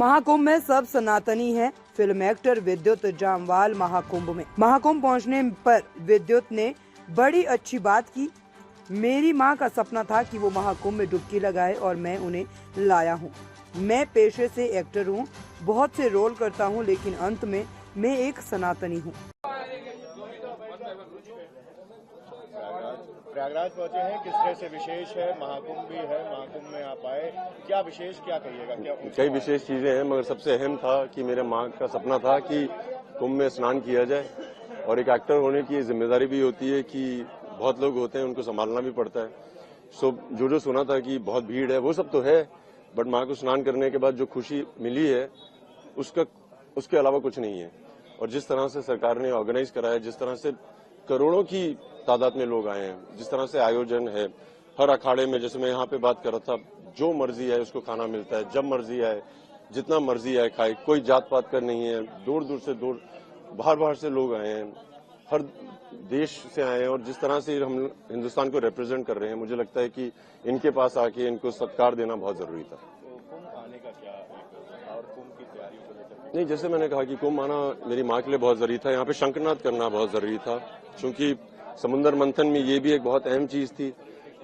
महाकुंभ में सब सनातनी है। फिल्म एक्टर विद्युत जामवाल महाकुंभ में। महाकुंभ पहुंचने पर विद्युत ने बड़ी अच्छी बात की। मेरी मां का सपना था कि वो महाकुंभ में डुबकी लगाए और मैं उन्हें लाया हूं। मैं पेशे से एक्टर हूं, बहुत से रोल करता हूं, लेकिन अंत में मैं एक सनातनी हूं। प्रयागराज पहुंचे हैं, किस तरह से विशेष है? महाकुंभ भी है, महाकुंभ में आप आए, क्या विशेष, क्या कहिएगा? क्या कई विशेष चीजें हैं, मगर सबसे अहम था कि मेरे माँ का सपना था कि कुंभ में स्नान किया जाए। और एक एक्टर होने की जिम्मेदारी भी होती है कि बहुत लोग होते हैं, उनको संभालना भी पड़ता है। सो जो सुना था कि बहुत भीड़ है, वो सब तो है, बट माँ को स्नान करने के बाद जो खुशी मिली है उसके अलावा कुछ नहीं है। और जिस तरह से सरकार ने ऑर्गेनाइज करा है, जिस तरह से करोड़ों की तादाद में लोग आए हैं, जिस तरह से आयोजन है, हर अखाड़े में, जैसे मैं यहाँ पे बात कर रहा था, जो मर्जी है उसको खाना मिलता है, जब मर्जी आए, जितना मर्जी आए खाए, कोई जात पात का नहीं है। दूर दूर से बाहर से लोग आए हैं, हर देश से आए हैं, और जिस तरह से हम हिंदुस्तान को रिप्रेजेंट कर रहे हैं, मुझे लगता है कि इनके पास आके इनको सत्कार देना बहुत जरूरी था। कुंभ आने का क्या और कुंभ की तैयारियों को लेकर? नहीं, जैसे मैंने कहा कि कुंभ आना मेरी माँ के लिए बहुत जरूरी था। यहाँ पे शंखनाद करना बहुत जरूरी था, क्योंकि समुद्र मंथन में ये भी एक बहुत अहम चीज थी।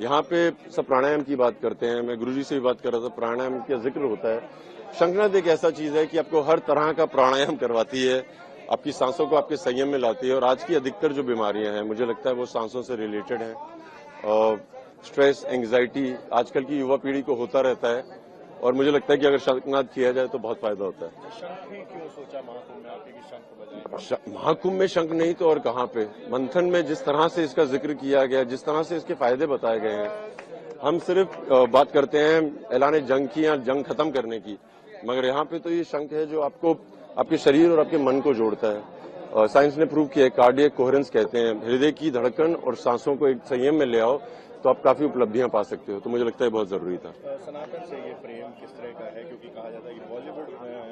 यहाँ पे सब प्राणायाम की बात करते हैं, मैं गुरुजी से भी बात कर रहा था, प्राणायाम का जिक्र होता है। शंखनाद एक ऐसा चीज है कि आपको हर तरह का प्राणायाम करवाती है, आपकी सांसों को आपके संयम में लाती है। और आज की अधिकतर जो बीमारियां हैं, मुझे लगता है वो सांसों से रिलेटेड है। और स्ट्रेस, एंग्जाइटी आजकल की युवा पीढ़ी को होता रहता है, और मुझे लगता है कि अगर शंखनाद किया जाए तो बहुत फायदा होता है। शंख ही क्यों सोचा महाकुंभ में आपके कि शंख बजाएं? महाकुंभ में शंख नहीं तो और कहाँ पे? मंथन में जिस तरह से इसका जिक्र किया गया, जिस तरह से इसके फायदे बताए गए हैं, हम सिर्फ बात करते हैं ऐलान जंग की या जंग खत्म करने की, मगर यहाँ पे तो ये शंख है जो आपको आपके शरीर और आपके मन को जोड़ता है। साइंस ने प्रूव किया है, कार्डियक कोहेरेंस कहते हैं, हृदय की धड़कन और सांसों को एक संयम में ले आओ तो आप काफी उपलब्धियां पा सकते हो। तो मुझे लगता है बहुत जरूरी था। सनातन से ये प्रेम किस तरह का है? क्योंकि कहा जाता है कि बॉलीवुड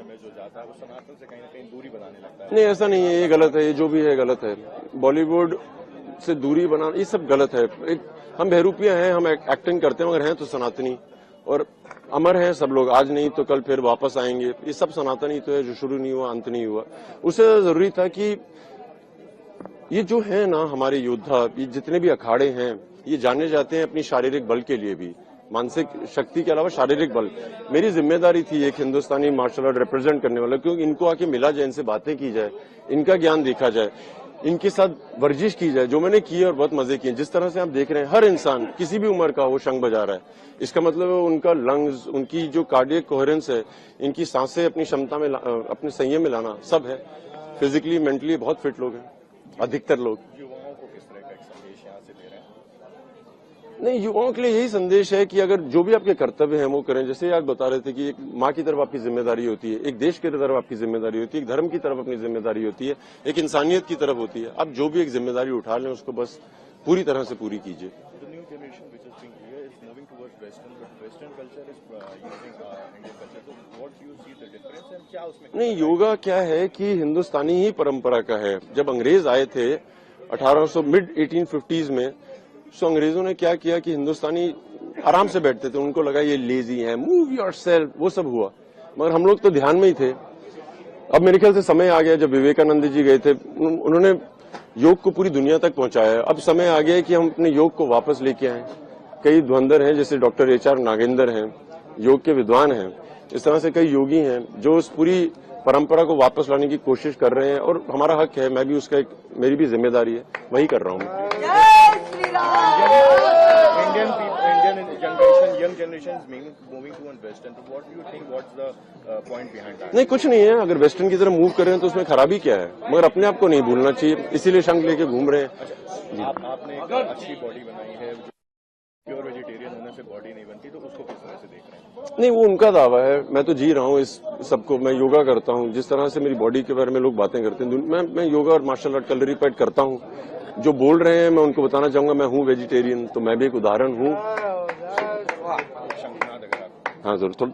में जो जाता है वो सनातन से कहीं ना कहीं दूरी बनाने लगता है। नहीं, ऐसा नहीं है, ये गलत है, ये जो भी है गलत है। बॉलीवुड से दूरी बनाना ये सब गलत है। हम बहरूपिया हैं, हम एक्टिंग करते हैं, मगर हैं तो सनातनी, और अमर हैं सब लोग, आज नहीं तो कल फिर वापस आएंगे। ये सब सनातनी तो है, जो शुरू नहीं हुआ अंत नहीं हुआ। उससे जरूरी था कि ये जो है ना हमारे योद्धा, ये जितने भी अखाड़े हैं, ये जाने जाते हैं अपनी शारीरिक बल के लिए भी, मानसिक शक्ति के अलावा शारीरिक बल। मेरी जिम्मेदारी थी एक हिंदुस्तानी मार्शल आर्ट रिप्रेजेंट करने वाला, क्योंकि इनको आके मिला जाए, इनसे बातें की जाए, इनका ज्ञान देखा जाए, इनके साथ वर्जिश की जाए, जो मैंने की और बहुत मजे किए। जिस तरह से आप देख रहे हैं, हर इंसान किसी भी उम्र का वो शंख बजा रहा है, इसका मतलब है उनका लंग्स, उनकी जो कार्डियक कोहेरेंस है, इनकी सांसें अपनी क्षमता में अपने संयम में लाना सब है। फिजिकली मेंटली बहुत फिट लोग हैं, अधिकतर लोग। युवाओं को किस तरह का एक संदेश यहाँ से दे रहे हैं? नहीं, युवाओं के लिए यही संदेश है कि अगर जो भी आपके कर्तव्य हैं वो करें। जैसे आप बता रहे थे कि एक माँ की तरफ आपकी जिम्मेदारी होती है, एक देश की तरफ आपकी जिम्मेदारी होती है, एक धर्म की तरफ अपनी जिम्मेदारी होती है, एक इंसानियत की तरफ होती है। आप जो भी एक जिम्मेदारी उठा लें उसको बस पूरी तरह से पूरी कीजिए। नहीं, योगा क्या है कि हिंदुस्तानी ही परंपरा का है। जब अंग्रेज आए थे 1800 मिड 1850s में, सो अंग्रेजों ने क्या किया कि हिंदुस्तानी आराम से बैठते थे, उनको लगा ये लेजी है, मूव योरसेल्फ, वो सब हुआ, मगर हम लोग तो ध्यान में ही थे। अब मेरे ख्याल से समय आ गया, जब विवेकानंद जी गए थे, उन्होंने योग को पूरी दुनिया तक पहुंचाया। अब समय आ गया है कि हम अपने योग को वापस लेके आए। कई धुरंधर हैं, जैसे डॉक्टर HR नागेंद्र हैं, योग के विद्वान हैं, इस तरह से कई योगी हैं जो उस पूरी परंपरा को वापस लाने की कोशिश कर रहे हैं, और हमारा हक है, मैं भी उसका मेरी भी जिम्मेदारी है, वही कर रहा हूँ। Young generation is moving to Western. So what do you think? What's the point behind that? नहीं, कुछ नहीं है, अगर वेस्टर्न की तरफ मूव कर रहे हैं तो उसमें खराबी क्या है, मगर अपने आप को नहीं भूलना चाहिए, इसीलिए शंख लेके घूम रहे हैं। आपने एक अच्छी बॉडी बनाई है, प्योर वेजिटेरियन होने से बॉडी नहीं बनती, तो उसको किस तरह से देख रहे हैं? नहीं, वो उनका दावा है, मैं तो जी रहा हूँ इस सबको। मैं योगा करता हूँ, जिस तरह से मेरी बॉडी के बारे में लोग बातें करते हैं, मैं योगा और मार्शल आर्ट कलरी पैट करता हूँ। जो बोल रहे हैं मैं उनको बताना चाहूंगा, मैं हूँ वेजिटेरियन, तो मैं भी एक उदाहरण हूँ। शंखनाद अगर आप हाँ जरूर।